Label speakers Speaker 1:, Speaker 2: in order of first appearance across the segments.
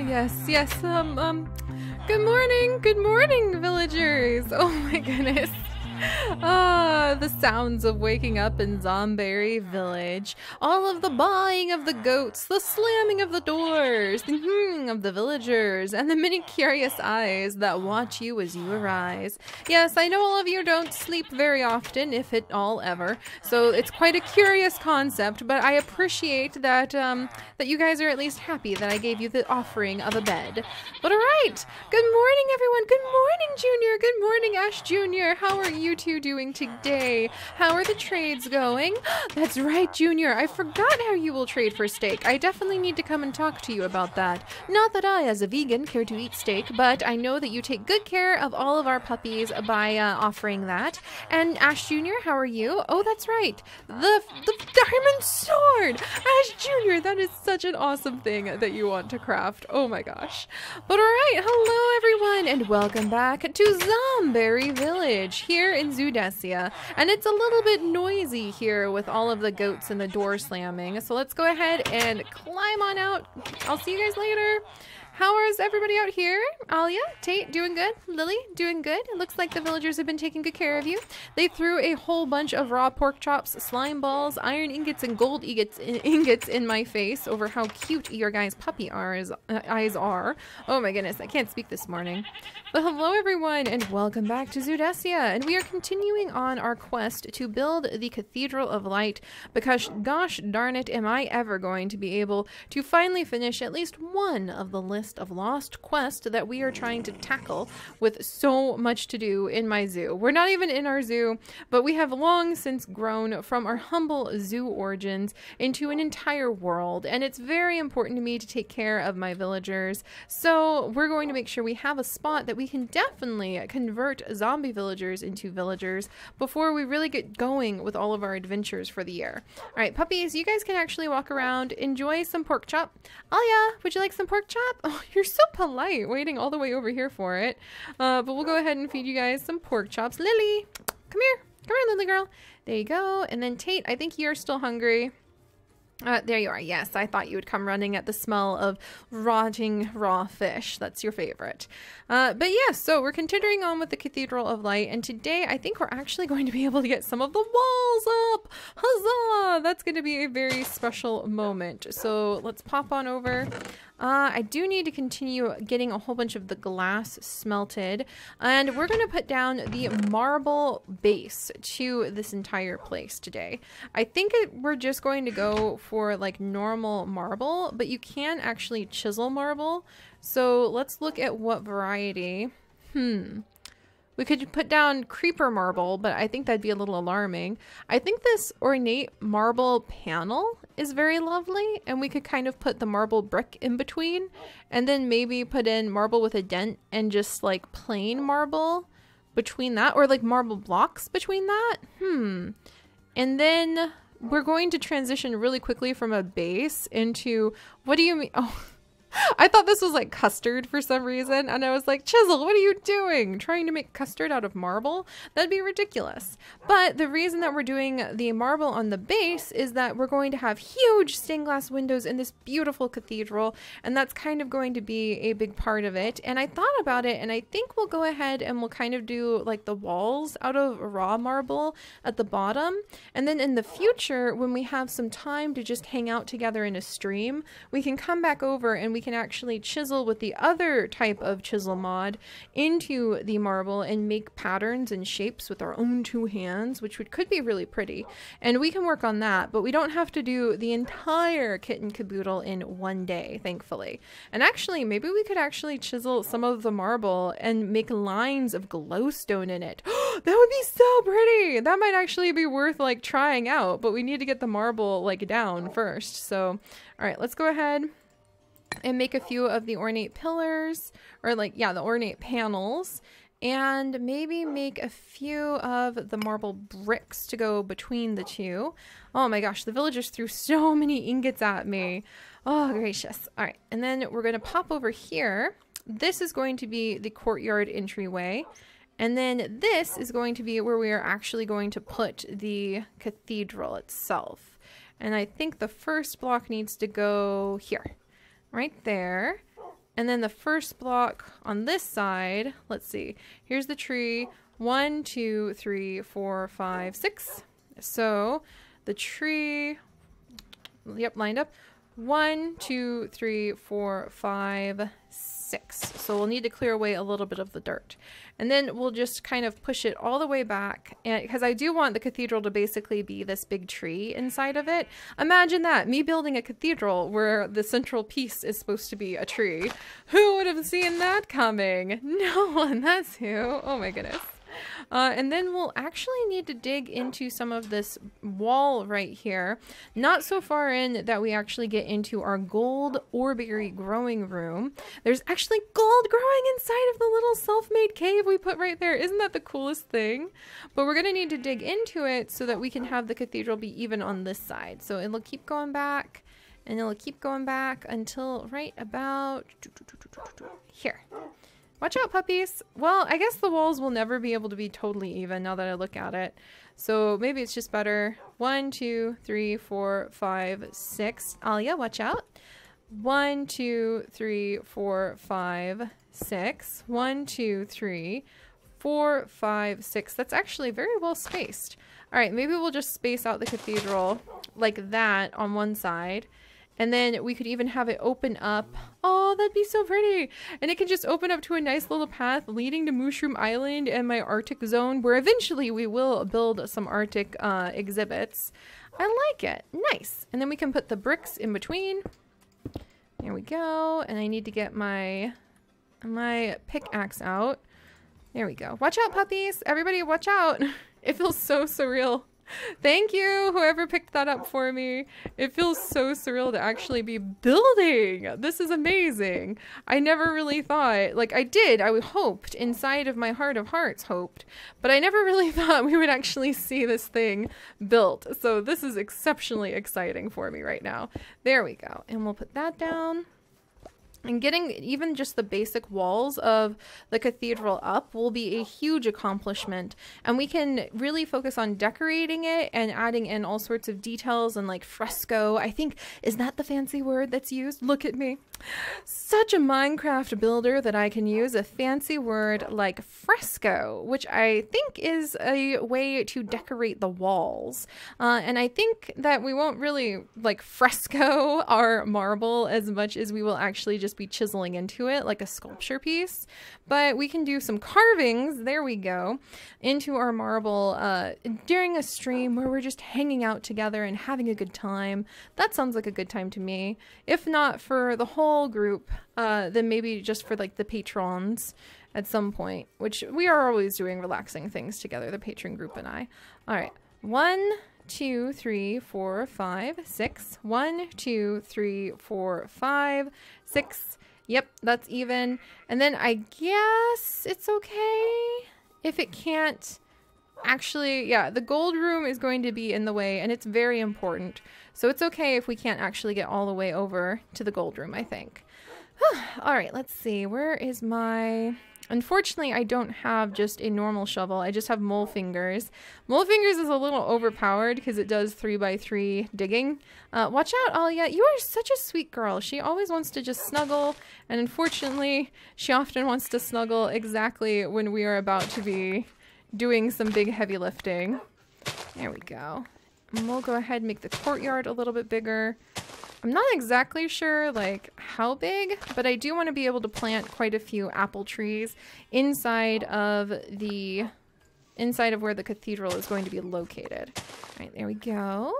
Speaker 1: yes. Good morning, villagers. Oh my goodness. Ah, the sounds of waking up in Zomberry Village. All of the baaing of the goats, the slamming of the doors, the of the villagers, and the many curious eyes that watch you as you arise. Yes, I know all of you don't sleep very often, if at all ever, so it's quite a curious concept, but I appreciate that, that you guys are at least happy that I gave you the offering of a bed. But alright, good morning everyone, good morning Junior, good morning Ash Jr., how are you two doing today? How are the trades going? That's right, Junior. I forgot how you will trade for steak. I definitely need to come and talk to you about that. Not that I, as a vegan, care to eat steak, but I know that you take good care of all of our puppies by offering that. And Ash Junior, how are you? Oh, that's right. The diamond sword! Ash Junior, that is such an awesome thing that you want to craft. Oh my gosh. But alright, hello everyone, and welcome back to Zomberry Village here in Zudesia, and it's a little bit noisy here with all of the goats and the door slamming, so let's go ahead and climb on out. I'll see you guys later. How is everybody out here? Alia, Tate, doing good? Lily, doing good? It looks like the villagers have been taking good care of you. They threw a whole bunch of raw pork chops, slime balls, iron ingots, and gold ingots in my face over how cute your guys' puppy eyes are. Oh my goodness, I can't speak this morning. But hello everyone, and welcome back to Zudesia, and we are continuing on our quest to build the Cathedral of Light, because gosh darn it, am I ever going to be able to finally finish at least one of the list of lost quests that we are trying to tackle with so much to do in my zoo. We're not even in our zoo, but we have long since grown from our humble zoo origins into an entire world, and it's very important to me to take care of my villagers, so we're going to make sure we have a spot that we can definitely convert zombie villagers into villagers before we really get going with all of our adventures for the year. Alright, puppies, you guys can actually walk around, enjoy some pork chop. Alia, would you like some pork chop? Oh, you're so polite, waiting all the way over here for it. But we'll go ahead and feed you guys some pork chops. Lily, come here, Lily girl. There you go. And then Tate, I think you're still hungry. There you are. Yes, I thought you would come running at the smell of rotting raw fish. That's your favorite. But yes, so we're continuing on with the Cathedral of Light, and today I think we're actually going to be able to get some of the walls up. Huzzah! That's going to be a very special moment. So let's pop on over. I do need to continue getting a whole bunch of the glass smelted, and we're going to put down the marble base to this entire place today. I think we're just going to go for like normal marble, but you can actually chisel marble. So let's look at what variety. We could put down creeper marble, but I think that'd be a little alarming. I think this ornate marble panel is very lovely, and we could kind of put the marble brick in between, and then maybe put in marble with a dent and just like plain marble between that, or like marble blocks between that. And then we're going to transition really quickly from a base into, what do you mean? Oh, I thought this was like custard for some reason, and I was like, Chisel, what are you doing? Trying to make custard out of marble? That'd be ridiculous. But the reason that we're doing the marble on the base is that we're going to have huge stained glass windows in this beautiful cathedral, and that's kind of going to be a big part of it. And I thought about it, and I think we'll go ahead and we'll kind of do like the walls out of raw marble at the bottom, and then in the future, when we have some time to just hang out together in a stream, we can come back over and we can actually chisel with the other type of chisel mod into the marble and make patterns and shapes with our own two hands, which could be really pretty. And we can work on that, but we don't have to do the entire kit and caboodle in one day, thankfully. And actually, maybe we could actually chisel some of the marble and make lines of glowstone in it. That would be so pretty! That might actually be worth like trying out, but we need to get the marble like down first. So, alright, let's go ahead and make a few of the ornate pillars, or like, yeah, the ornate panels, and maybe make a few of the marble bricks to go between the two. Oh my gosh, the villagers threw so many ingots at me. Oh, gracious. All right, and then we're going to pop over here. This is going to be the courtyard entryway. And then this is going to be where we are actually going to put the cathedral itself. And I think the first block needs to go here. Right there. And then the first block on this side, let's see, here's the tree. 1, 2, 3, 4, 5, 6. So the tree, yep, lined up. 1, 2, 3, 4, 5, 6. So we'll need to clear away a little bit of the dirt. And then we'll just kind of push it all the way back, and because I do want the cathedral to basically be this big tree inside of it. Imagine that, me building a cathedral where the central piece is supposed to be a tree. Who would have seen that coming? No one, that's who. Oh my goodness. And then we'll actually need to dig into some of this wall right here. Not so far in that we actually get into our gold orberry growing room. There's actually gold growing inside of the little self-made cave we put right there. Isn't that the coolest thing? But we're going to need to dig into it so that we can have the cathedral be even on this side. So it'll keep going back and it'll keep going back until right about here. Watch out, puppies. Well, I guess the walls will never be able to be totally even now that I look at it. So maybe it's just better. 1, 2, 3, 4, 5, 6. Alia, watch out. 1, 2, 3, 4, 5, 6. 1, 2, 3, 4, 5, 6. That's actually very well spaced. All right, maybe we'll just space out the cathedral like that on one side. And then we could even have it open up. Oh, that'd be so pretty. And it can just open up to a nice little path leading to Mushroom Island and my Arctic zone, where eventually we will build some Arctic exhibits. I like it. Nice. And then we can put the bricks in between. There we go. And I need to get my pickaxe out. There we go. Watch out, puppies. Everybody watch out. It feels so surreal. Thank you, whoever picked that up for me. It feels so surreal to actually be building. This is amazing. I never really thought, like I hoped, inside of my heart of hearts hoped, but I never really thought we would actually see this thing built. So this is exceptionally exciting for me right now. There we go. And we'll put that down. And getting even just the basic walls of the cathedral up will be a huge accomplishment. And we can really focus on decorating it and adding in all sorts of details and like fresco. I think, is that the fancy word that's used? Look at me. Such a Minecraft builder that I can use a fancy word like fresco, which I think is a way to decorate the walls. And I think that we won't really like fresco our marble as much as we will actually just be chiseling into it like a sculpture piece, but we can do some carvings, there we go, into our marble during a stream where we're just hanging out together and having a good time. That sounds like a good time to me. If not for the whole group, then maybe just for like the patrons at some point, which we are always doing relaxing things together, the patron group and I. All right, 1, 2, 3, 4, 5, 6. 1, 2, 3, 4, 5, 6. Yep, that's even. And then I guess it's okay if it can't actually, yeah, the gold room is going to be in the way and it's very important. So it's okay if we can't actually get all the way over to the gold room, I think. All right, let's see. Where is my... Unfortunately, I don't have just a normal shovel. I just have mole fingers. Mole fingers is a little overpowered because it does 3x3 digging. Watch out, Alia. You are such a sweet girl. She always wants to just snuggle. And unfortunately, she often wants to snuggle exactly when we are about to be doing some big heavy lifting. There we go. And we'll go ahead and make the courtyard a little bit bigger. I'm not exactly sure like how big, but I do want to be able to plant quite a few apple trees inside of where the cathedral is going to be located. All right, there we go.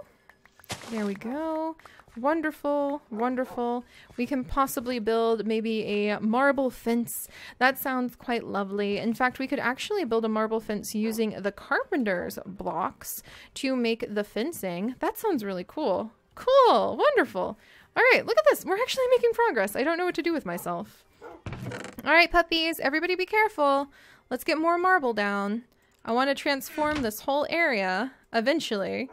Speaker 1: There we go. Wonderful, wonderful. We can possibly build maybe a marble fence. That sounds quite lovely. In fact, we could actually build a marble fence using the carpenter's blocks to make the fencing. That sounds really cool. Cool, wonderful. All right, look at this. We're actually making progress. I don't know what to do with myself. All right, puppies, everybody be careful. Let's get more marble down. I want to transform this whole area eventually.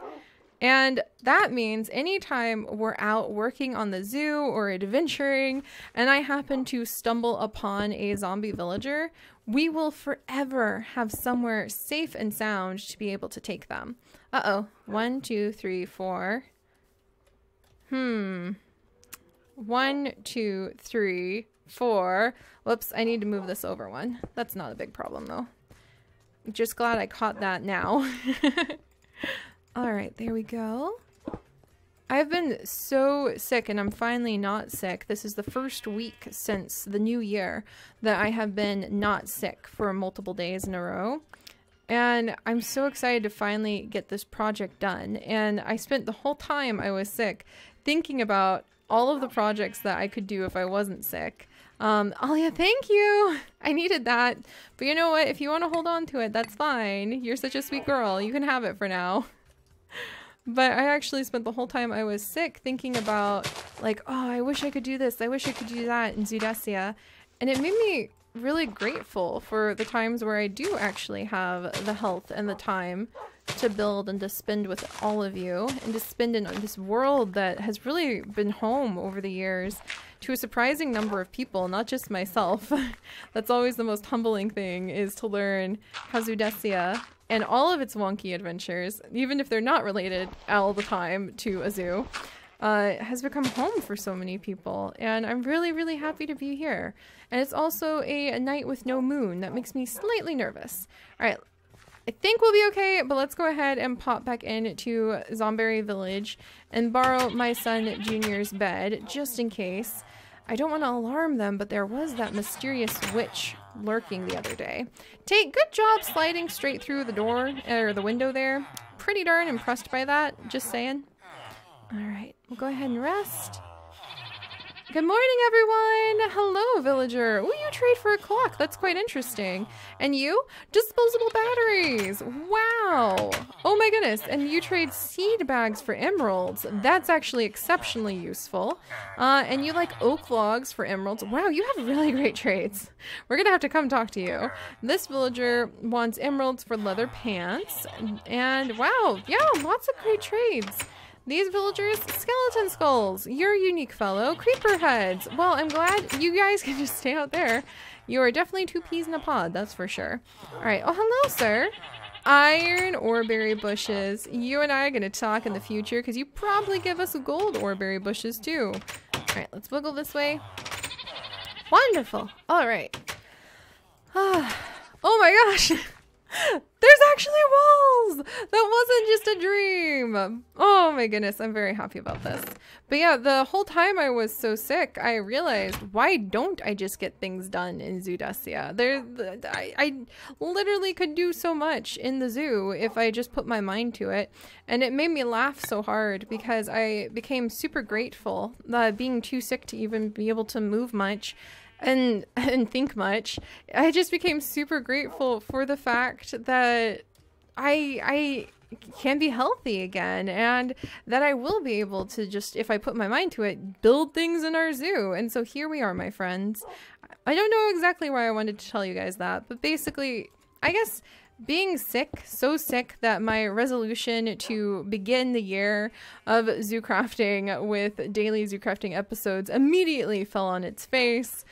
Speaker 1: And that means anytime we're out working on the zoo or adventuring and I happen to stumble upon a zombie villager, we will forever have somewhere safe and sound to be able to take them. Uh-oh. 1, 2, 3, 4. 1, 2, 3, for, whoops, I need to move this over one. That's not a big problem though. Just glad I caught that now. All right, there we go. I've been so sick and I'm finally not sick. This is the first week since the new year that I have been not sick for multiple days in a row. And I'm so excited to finally get this project done. And I spent the whole time I was sick thinking about all of the projects that I could do if I wasn't sick. Alia, thank you. I needed that. But you know what? If you want to hold on to it, that's fine. You're such a sweet girl. You can have it for now. But I actually spent the whole time I was sick thinking about, like, oh, I wish I could do this. I wish I could do that in Zudesia. And it made me really grateful for the times where I do actually have the health and the time to build and to spend with all of you and to spend in this world that has really been home over the years to a surprising number of people, not just myself. That's always the most humbling thing, is to learn how Zudesia and all of its wonky adventures, even if they're not related all the time to a zoo, has become home for so many people. And I'm really, really happy to be here. And it's also a night with no moon. That makes me slightly nervous. All right, I think we'll be okay, but let's go ahead and pop back into Zomberry Village and borrow my son Junior's bed, just in case. I don't want to alarm them, but there was that mysterious witch lurking the other day. Tate, good job sliding straight through the door, or the window there. Pretty darn impressed by that, just saying. All right, we'll go ahead and rest. Good morning, everyone! Hello, villager! Ooh, you trade for a clock. That's quite interesting. And you? Disposable batteries! Wow! Oh my goodness, and you trade seed bags for emeralds. That's actually exceptionally useful. And you like oak logs for emeralds. Wow, you have really great trades. We're gonna have to come talk to you. This villager wants emeralds for leather pants. And wow, yeah, lots of great trades. These villagers, skeleton skulls. You're a unique fellow. Creeper heads. Well, I'm glad you guys can just stay out there. You are definitely two peas in a pod, that's for sure. All right. Oh, hello, sir. Iron oreberry bushes. You and I are going to talk in the future because you probably give us gold oreberry bushes too. All right, let's wiggle this way. Wonderful. All right. Oh my gosh. There's actually walls! That wasn't just a dream! Oh my goodness, I'm very happy about this. But yeah, the whole time I was so sick, I realized, why don't I just get things done in Zudesia? I literally could do so much in the zoo if I just put my mind to it. And it made me laugh so hard because I became super grateful, being too sick to even be able to move much. And think much. I just became super grateful for the fact that I can be healthy again, and that I will be able to just, if I put my mind to it, build things in our zoo. And so here we are, my friends. I don't know exactly why I wanted to tell you guys that, but basically, I guess being sick, so sick that my resolution to begin the year of zoo crafting with daily zoo crafting episodes immediately fell on its face.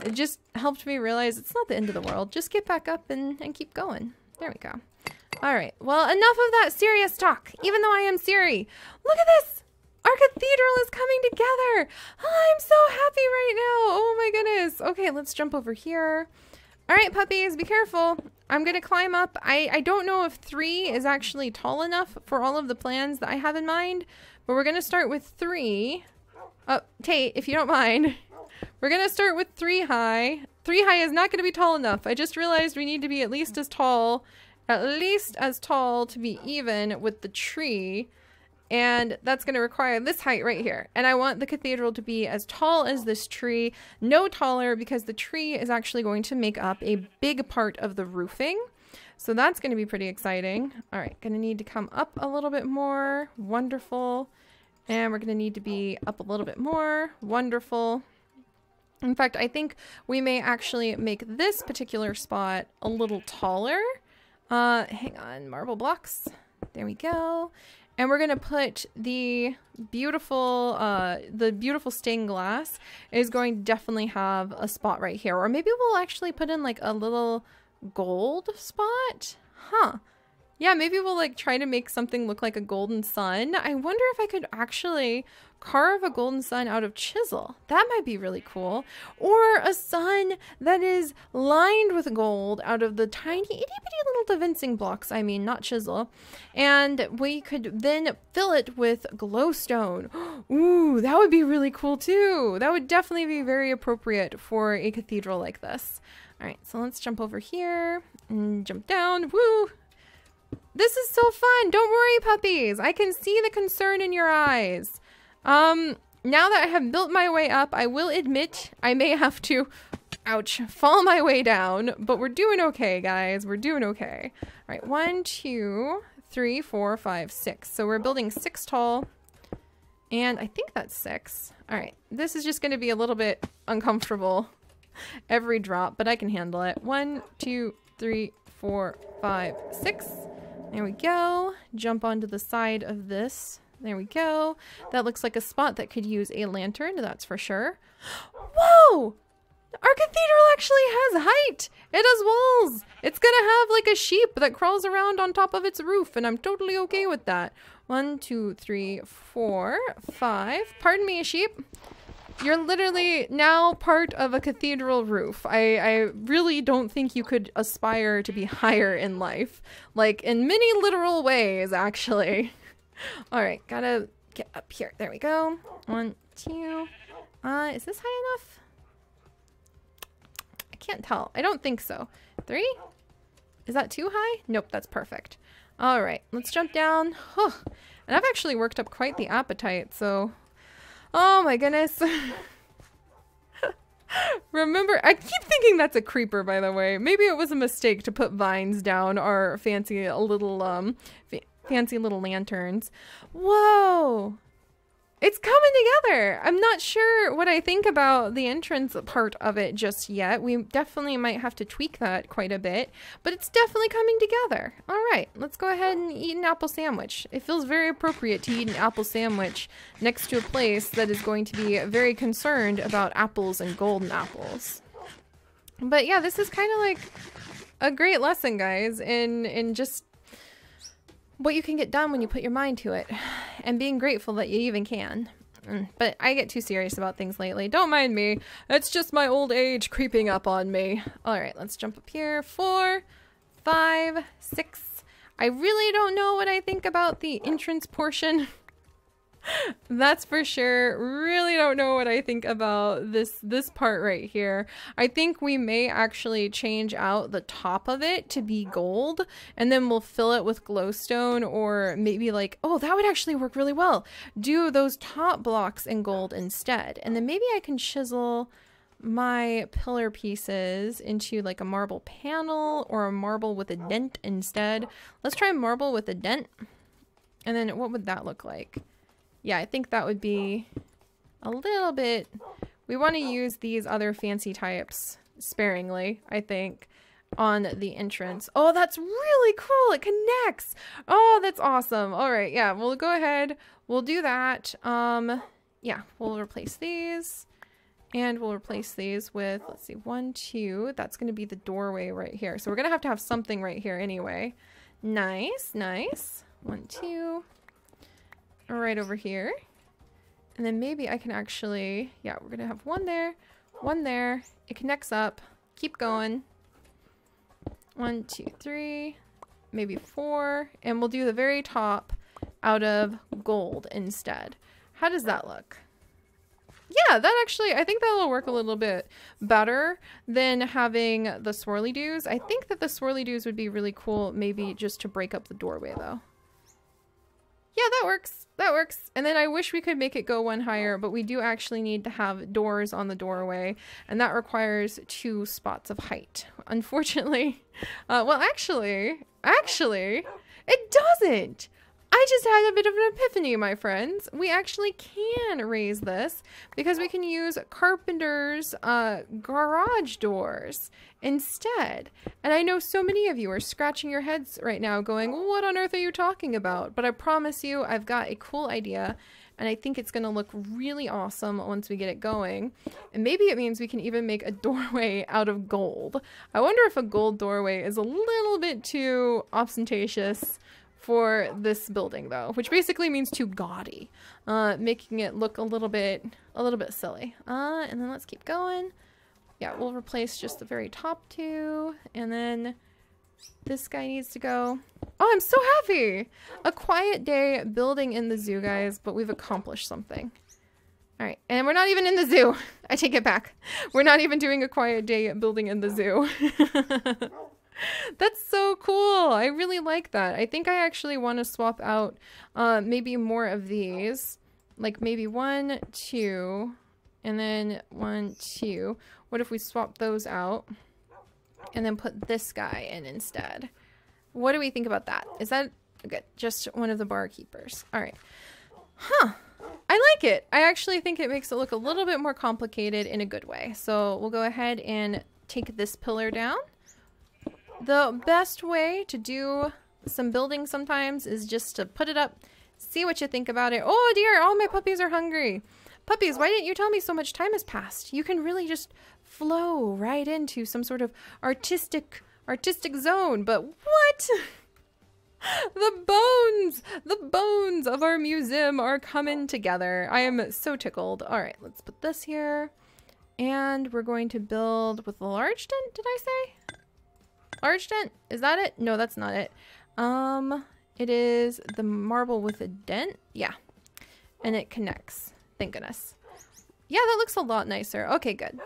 Speaker 1: It just helped me realize it's not the end of the world. Just get back up and keep going. There we go. All right. Well, enough of that serious talk, even though I am Siri. Look at this. Our cathedral is coming together. I'm so happy right now. Oh my goodness. Okay, let's jump over here. All right, puppies, be careful. I'm going to climb up. I don't know if 3 is actually tall enough for all of the plans that I have in mind, but we're going to start with 3. Oh, Tate, if you don't mind. We're going to start with 3 high. 3 high is not going to be tall enough. I just realized we need to be at least as tall to be even with the tree. And that's going to require this height right here. And I want the cathedral to be as tall as this tree, no taller, because the tree is actually going to make up a big part of the roofing. So that's going to be pretty exciting. All right, going to need to come up a little bit more. Wonderful. And we're going to need to be up a little bit more. Wonderful. In fact, I think we may actually make this particular spot a little taller. Hang on, marble blocks. There we go. And we're gonna put the beautiful stained glass is going to definitely have a spot right here. Or maybe we'll actually put in like a little gold spot. Huh. Yeah, maybe we'll like try to make something look like a golden sun. I wonder if I could actually carve a golden sun out of chisel. That might be really cool. Or a sun that is lined with gold out of the tiny itty bitty little divincing blocks. I mean, not chisel. And we could then fill it with glowstone. Ooh, that would be really cool too. That would definitely be very appropriate for a cathedral like this. All right, so let's jump over here and jump down. Woo! This is so fun. Don't worry, puppies. I can see the concern in your eyes. Now that I have built my way up, I will admit I may have to, ouch, fall my way down, but we're doing okay, guys. We're doing okay. All right, 1, 2, 3, 4, 5, 6. So we're building 6 tall, and I think that's 6. All right, this is just going to be a little bit uncomfortable every drop, but I can handle it. 1, 2, 3, 4, 5, 6. There we go. Jump onto the side of this. There we go. That looks like a spot that could use a lantern, that's for sure. Whoa! Our cathedral actually has height! It has walls! It's gonna have like a sheep that crawls around on top of its roof, and I'm totally okay with that. 1, 2, 3, 4, 5. Pardon me, sheep. You're literally now part of a cathedral roof. I really don't think you could aspire to be higher in life. Like, in many literal ways, actually. Alright, gotta get up here. There we go. 1, 2. Is this high enough? I can't tell. I don't think so. 3? Is that too high? Nope, that's perfect. Alright, let's jump down. Huh. And I've actually worked up quite the appetite, so... Oh my goodness. Remember, I keep thinking that's a creeper, by the way. Maybe it was a mistake to put vines down our fancy little, fancy little lanterns. Whoa! It's coming together! I'm not sure what I think about the entrance part of it just yet. We definitely might have to tweak that quite a bit, but it's definitely coming together. All right, let's go ahead and eat an apple sandwich. It feels very appropriate to eat an apple sandwich next to a place that is going to be very concerned about apples and golden apples. But yeah, this is kind of like a great lesson, guys, in just what you can get done when you put your mind to it, and being grateful that you even can. But I get too serious about things lately. Don't mind me. It's just my old age creeping up on me. All right, let's jump up here. 4, 5, 6. I really don't know what I think about the entrance portion. That's for sure. Really don't know what I think about this part right here. I think we may actually change out the top of it to be gold, and then we'll fill it with glowstone, or maybe like, oh, that would actually work really well. Do those top blocks in gold instead, and then maybe I can chisel my pillar pieces into like a marble panel or a marble with a dent instead. Let's try marble with a dent, and then what would that look like? Yeah, I think that would be a little bit... We want to use these other fancy types sparingly, I think, on the entrance. Oh, that's really cool. It connects. Oh, that's awesome. All right, yeah, we'll go ahead. We'll do that. Yeah, we'll replace these. And we'll replace these with, let's see, 1, 2. That's going to be the doorway right here. So we're going to have something right here anyway. Nice, nice. 1, 2. Right over here. And then maybe I can actually, yeah, we're gonna have 1 there, 1 there. It connects up. Keep going. 1, 2, 3, maybe 4. And we'll do the very top out of gold instead. How does that look? Yeah, that actually, I think that'll work a little bit better than having the swirly-doos. I think that the swirly-doos would be really cool, maybe just to break up the doorway though. Yeah, that works. That works. And then I wish we could make it go 1 higher, but we do actually need to have doors on the doorway, and that requires 2 spots of height. Unfortunately, well, actually, it doesn't. I just had a bit of an epiphany, my friends. We actually can raise this because we can use carpenter's garage doors instead. And I know so many of you are scratching your heads right now going, what on earth are you talking about? But I promise you, I've got a cool idea, and I think it's going to look really awesome once we get it going. And maybe it means we can even make a doorway out of gold. I wonder if a gold doorway is a little bit too ostentatious for this building though, which basically means too gaudy, making it look a little bit silly. And then let's keep going. Yeah, we'll replace just the very top two, and then this guy needs to go. Oh, I'm so happy! A quiet day building in the zoo, guys, but we've accomplished something. All right, and we're not even in the zoo. I take it back. We're not even doing a quiet day building in the zoo. That's so cool. I really like that. I think I actually want to swap out maybe more of these. Like maybe 1, 2, and then 1, 2. What if we swap those out and then put this guy in instead? What do we think about that? Is that good? Just one of the barkeepers. All right. Huh. I like it. I actually think it makes it look a little bit more complicated in a good way. So we'll go ahead and take this pillar down. The best way to do some building sometimes is just to put it up, see what you think about it. Oh dear, all my puppies are hungry. Puppies, why didn't you tell me so much time has passed? You can really just flow right into some sort of artistic zone. But what? The bones of our museum are coming together. I am so tickled. All right, let's put this here. And we're going to build with a large dent, did I say? Large dent? Is that it? No, that's not it. It is the marble with a dent. Yeah. And it connects. Thank goodness. Yeah, that looks a lot nicer. Okay, good.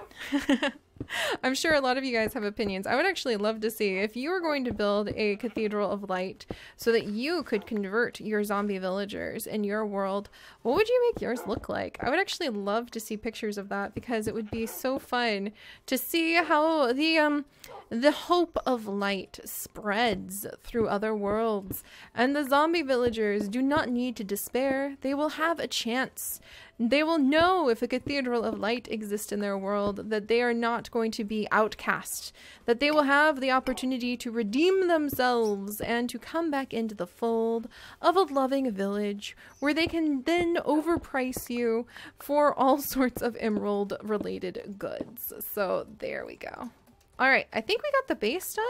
Speaker 1: I'm sure a lot of you guys have opinions. I would actually love to see if you were going to build a cathedral of light so that you could convert your zombie villagers in your world. What would you make yours look like? I would actually love to see pictures of that because it would be so fun to see how the hope of light spreads through other worlds. And the zombie villagers do not need to despair. They will have a chance. They will know if a cathedral of light exists in their world, that they are not going to be outcast, that they will have the opportunity to redeem themselves and to come back into the fold of a loving village where they can then overprice you for all sorts of emerald related goods. So there we go. All right, I think we got the base done.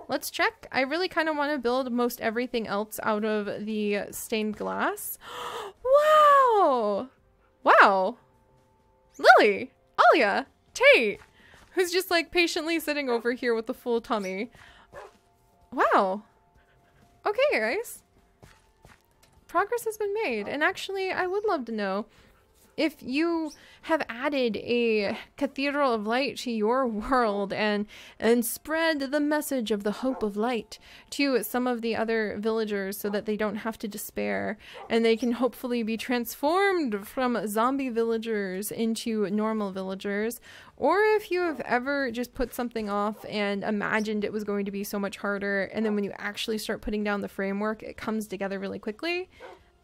Speaker 1: Let's check. I really kind of want to build most everything else out of the stained glass. Wow! Wow. Lily, Alia, Tate, who's just like patiently sitting over here with the full tummy. Wow. Okay, guys. Progress has been made. And actually, I would love to know if you have added a cathedral of light to your world and spread the message of the hope of light to some of the other villagers so that they don't have to despair and they can hopefully be transformed from zombie villagers into normal villagers. Or if you have ever just put something off and imagined it was going to be so much harder, and then when you actually start putting down the framework, it comes together really quickly.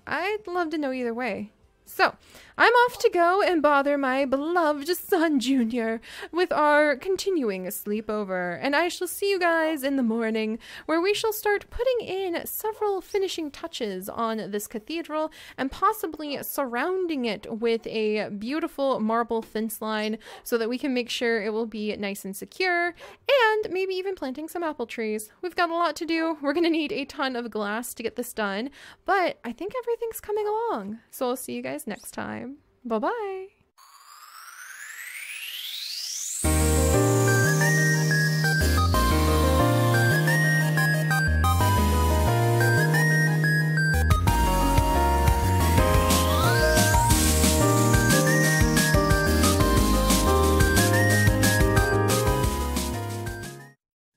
Speaker 1: I'd love to know either way. So, I'm off to go and bother my beloved son, Junior, with our continuing sleepover, and I shall see you guys in the morning, where we shall start putting in several finishing touches on this cathedral, and possibly surrounding it with a beautiful marble fence line, so that we can make sure it will be nice and secure, and maybe even planting some apple trees. We've got a lot to do. We're going to need a ton of glass to get this done, but I think everything's coming along. So I'll see you guys next time. Bye-bye.